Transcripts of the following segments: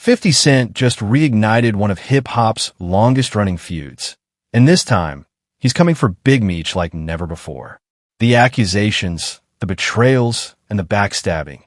50 Cent just reignited one of hip-hop's longest-running feuds. And this time, he's coming for Big Meech like never before. The accusations, the betrayals, and the backstabbing.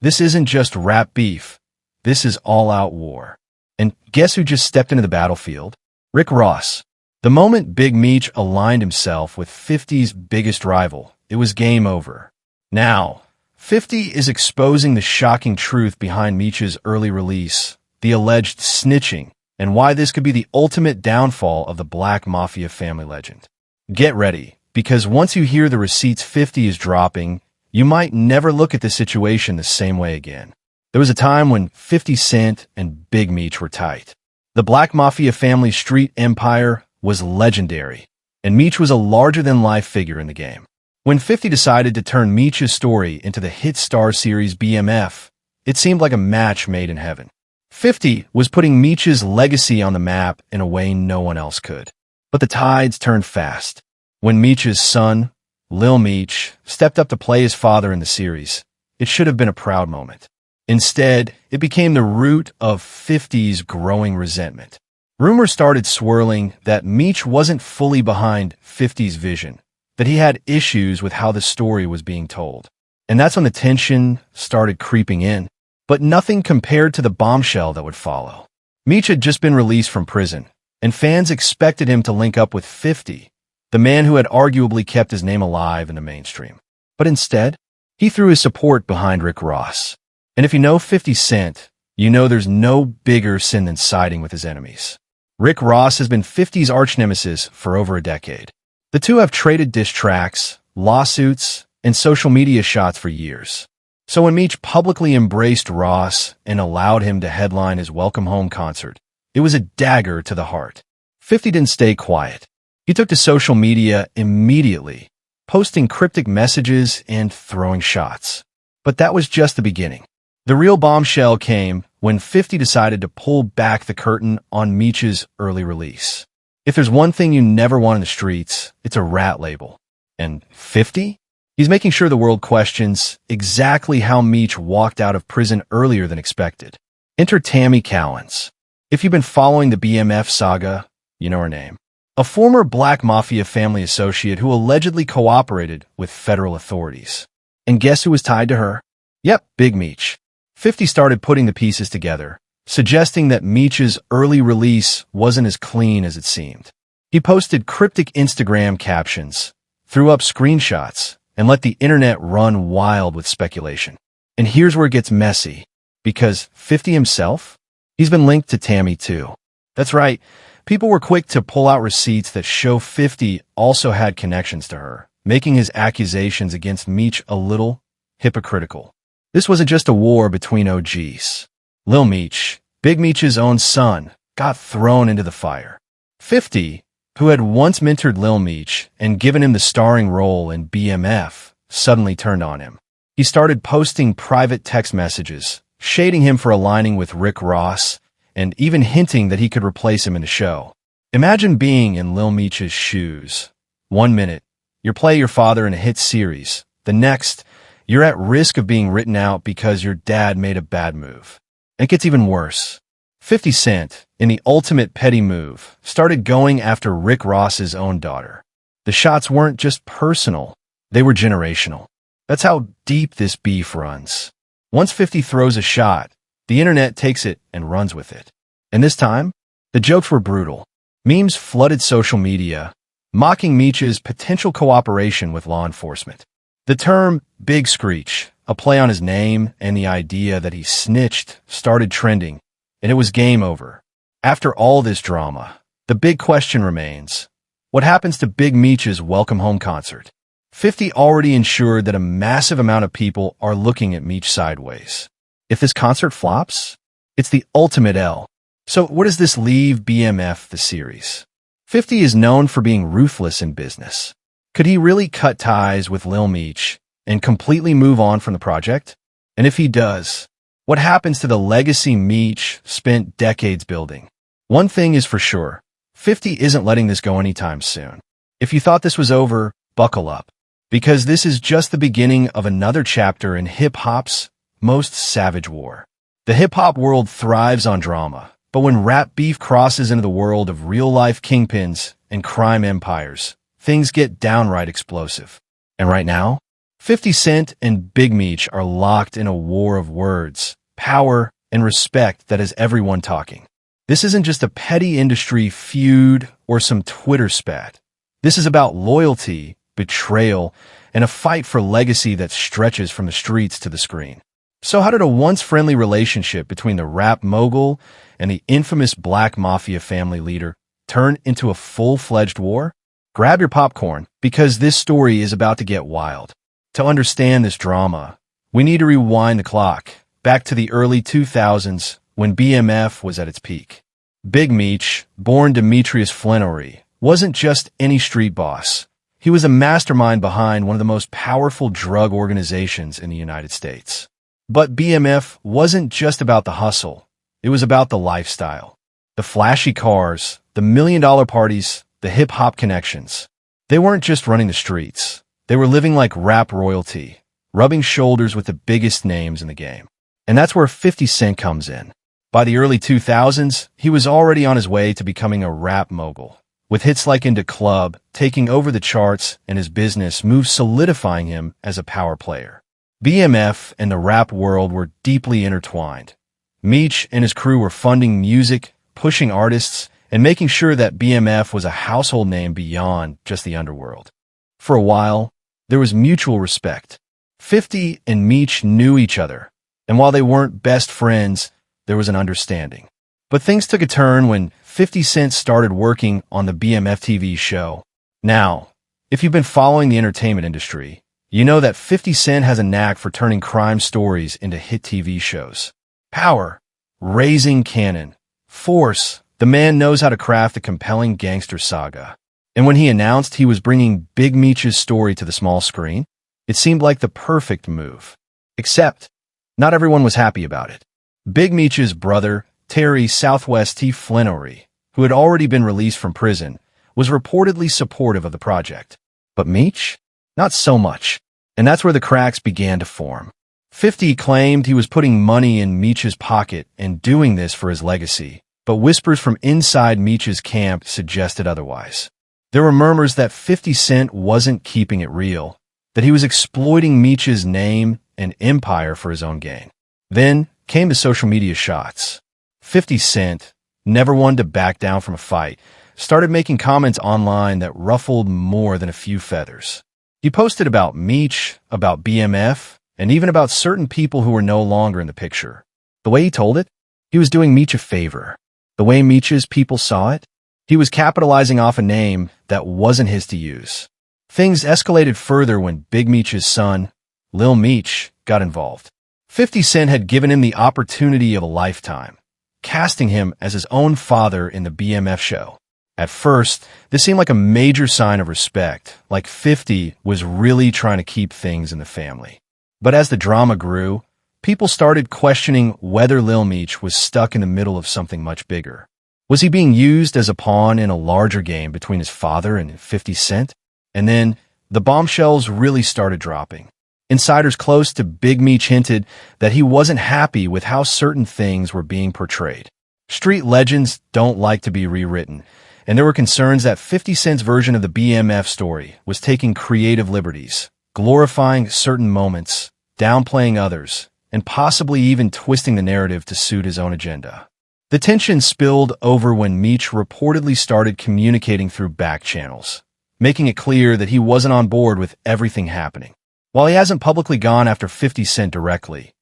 This isn't just rap beef. This is all-out war. And guess who just stepped into the battlefield? Rick Ross. The moment Big Meech aligned himself with 50's biggest rival, it was game over. Now, 50 is exposing the shocking truth behind Meech's early release, the alleged snitching, and why this could be the ultimate downfall of the Black Mafia Family legend. Get ready, because once you hear the receipts 50 is dropping, you might never look at the situation the same way again. There was a time when 50 Cent and Big Meech were tight. The Black Mafia Family street empire was legendary, and Meech was a larger-than-life figure in the game. When 50 decided to turn Meech's story into the hit star series BMF, it seemed like a match made in heaven. 50 was putting Meech's legacy on the map in a way no one else could. But the tides turned fast. When Meech's son, Lil Meech, stepped up to play his father in the series, it should have been a proud moment. Instead, it became the root of 50's growing resentment. Rumors started swirling that Meech wasn't fully behind 50's vision, that he had issues with how the story was being told. And that's when the tension started creeping in. But nothing compared to the bombshell that would follow. Meech had just been released from prison, and fans expected him to link up with 50, the man who had arguably kept his name alive in the mainstream. But instead, he threw his support behind Rick Ross. And if you know 50 Cent, you know there's no bigger sin than siding with his enemies. Rick Ross has been 50's arch-nemesis for over a decade. The two have traded diss tracks, lawsuits, and social media shots for years. So when Meech publicly embraced Ross and allowed him to headline his Welcome Home concert, it was a dagger to the heart. 50 didn't stay quiet. He took to social media immediately, posting cryptic messages and throwing shots. But that was just the beginning. The real bombshell came when 50 decided to pull back the curtain on Meech's early release. If there's one thing you never want in the streets, it's a rat label. And 50? He's making sure the world questions exactly how Meech walked out of prison earlier than expected. Enter Tammy Cowens. If you've been following the BMF saga, you know her name. A former Black Mafia Family associate who allegedly cooperated with federal authorities. And guess who was tied to her? Yep, Big Meech. 50 started putting the pieces together, suggesting that Meech's early release wasn't as clean as it seemed. He posted cryptic Instagram captions, threw up screenshots, and let the internet run wild with speculation. And here's where it gets messy, because 50 himself, he's been linked to Tammy too. That's right, people were quick to pull out receipts that show 50 also had connections to her, making his accusations against Meech a little hypocritical. This wasn't just a war between OGs. Lil Meech, Big Meech's own son, got thrown into the fire. 50, who had once mentored Lil Meech and given him the starring role in BMF, suddenly turned on him. He started posting private text messages, shading him for aligning with Rick Ross, and even hinting that he could replace him in the show. Imagine being in Lil Meech's shoes. 1 minute, you're playing your father in a hit series. The next, you're at risk of being written out because your dad made a bad move. It gets even worse. 50 Cent, in the ultimate petty move, started going after Rick Ross's own daughter. The shots weren't just personal, they were generational. That's how deep this beef runs. Once 50 throws a shot, the internet takes it and runs with it. And this time, the jokes were brutal. Memes flooded social media, mocking Meech's potential cooperation with law enforcement. The term Big Screech, a play on his name and the idea that he snitched, started trending, and it was game over. After all this drama, the big question remains, what happens to Big Meech's Welcome Home concert? 50 already ensured that a massive amount of people are looking at Meech sideways. If this concert flops, it's the ultimate L. So where does this leave BMF, the series? 50 is known for being ruthless in business. Could he really cut ties with Lil Meech and completely move on from the project? And if he does, what happens to the legacy Meech spent decades building? One thing is for sure, 50 isn't letting this go anytime soon. If you thought this was over, buckle up, because this is just the beginning of another chapter in hip-hop's most savage war. The hip-hop world thrives on drama, but when rap beef crosses into the world of real-life kingpins and crime empires, things get downright explosive. And right now, 50 Cent and Big Meech are locked in a war of words, power, and respect that has everyone talking. This isn't just a petty industry feud or some Twitter spat. This is about loyalty, betrayal, and a fight for legacy that stretches from the streets to the screen. So how did a once friendly relationship between the rap mogul and the infamous Black Mafia family leader turn into a full-fledged war? Grab your popcorn, because this story is about to get wild. To understand this drama, we need to rewind the clock back to the early 2000s when BMF was at its peak. Big Meech, born Demetrius Flenory, wasn't just any street boss. He was a mastermind behind one of the most powerful drug organizations in the United States. But BMF wasn't just about the hustle. It was about the lifestyle. The flashy cars, the million-dollar parties, the hip-hop connections. They weren't just running the streets. They were living like rap royalty, rubbing shoulders with the biggest names in the game. And that's where 50 Cent comes in. By the early 2000s, he was already on his way to becoming a rap mogul, with hits like Into Club taking over the charts and his business moves solidifying him as a power player. BMF and the rap world were deeply intertwined. Meech and his crew were funding music, pushing artists, and making sure that BMF was a household name beyond just the underworld. For a while, there was mutual respect. 50 and Meech knew each other, and while they weren't best friends, there was an understanding. But things took a turn when 50 Cent started working on the BMF TV show. Now, if you've been following the entertainment industry, you know that 50 Cent has a knack for turning crime stories into hit TV shows. Power, raising cannon, force, the man knows how to craft a compelling gangster saga. And when he announced he was bringing Big Meech's story to the small screen, it seemed like the perfect move. Except, not everyone was happy about it. Big Meech's brother, Terry Southwest T. Flenory, who had already been released from prison, was reportedly supportive of the project. But Meech? Not so much. And that's where the cracks began to form. 50 claimed he was putting money in Meech's pocket and doing this for his legacy, but whispers from inside Meech's camp suggested otherwise. There were murmurs that 50 Cent wasn't keeping it real, that he was exploiting Meech's name and empire for his own gain. Then came the social media shots. 50 Cent, never one to back down from a fight, started making comments online that ruffled more than a few feathers. He posted about Meech, about BMF, and even about certain people who were no longer in the picture. The way he told it, he was doing Meech a favor. The way Meech's people saw it, he was capitalizing off a name that wasn't his to use. Things escalated further when Big Meech's son, Lil Meech, got involved. 50 Cent had given him the opportunity of a lifetime, casting him as his own father in the BMF show. At first, this seemed like a major sign of respect, like 50 was really trying to keep things in the family. But as the drama grew, people started questioning whether Lil Meech was stuck in the middle of something much bigger. Was he being used as a pawn in a larger game between his father and 50 Cent? And then, the bombshells really started dropping. Insiders close to Big Meech hinted that he wasn't happy with how certain things were being portrayed. Street legends don't like to be rewritten, and there were concerns that 50 Cent's version of the BMF story was taking creative liberties, glorifying certain moments, downplaying others, and possibly even twisting the narrative to suit his own agenda. The tension spilled over when Meech reportedly started communicating through back channels, making it clear that he wasn't on board with everything happening. While he hasn't publicly gone after 50 Cent directly,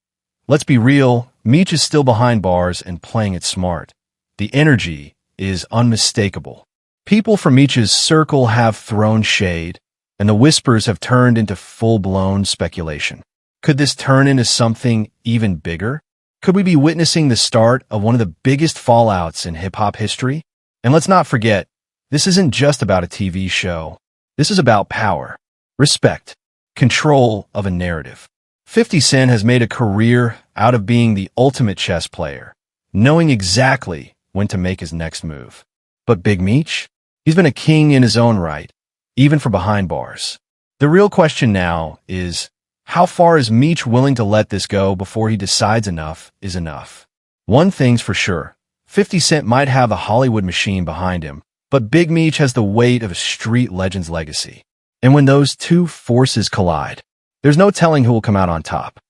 let's be real, Meech is still behind bars and playing it smart. The energy is unmistakable. People from Meech's circle have thrown shade, and the whispers have turned into full-blown speculation. Could this turn into something even bigger? Could we be witnessing the start of one of the biggest fallouts in hip-hop history? And let's not forget, this isn't just about a TV show. This is about power, respect, control of a narrative. 50 Cent has made a career out of being the ultimate chess player, knowing exactly when to make his next move. But Big Meech? He's been a king in his own right, even from behind bars. The real question now is, How far is Meech willing to let this go before he decides enough is enough? One thing's for sure, 50 Cent might have the Hollywood machine behind him, but Big Meech has the weight of a street legend's legacy. And when those two forces collide, there's no telling who will come out on top.